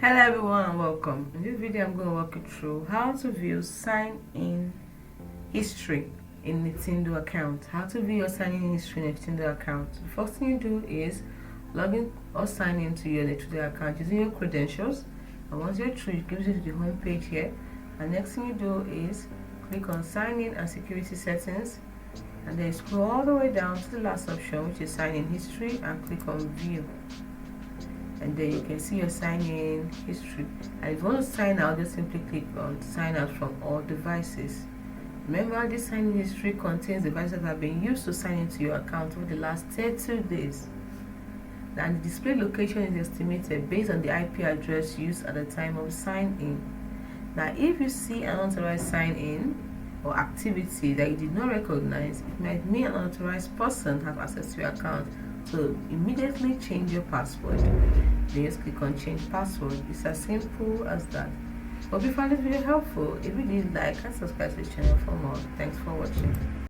Hello everyone and welcome. In this video I'm going to walk you through how to view sign-in history in a Nintendo account. How to view your sign-in history in a Nintendo account. The first thing you do is log in or sign in to your Nintendo account using your credentials, and once you're through it gives you to the home page here, and next thing you do is click on sign in and security settings, and then scroll all the way down to the last option, which is sign-in history, and click on view. And then you can see your sign-in history, and if you want to sign out, just simply click on sign out from all devices. Remember, this sign-in history contains devices that have been used to sign into your account over the last 32 days, and the display location is estimated based on the IP address used at the time of sign-in. Now if you see an unauthorized sign-in or activity that you did not recognize, it might mean an unauthorized person has access to your account. So immediately change your password. Then just click on change password. It's as simple as that. Hope you found this video helpful. If you did, like and subscribe to the channel for more. Thanks for watching.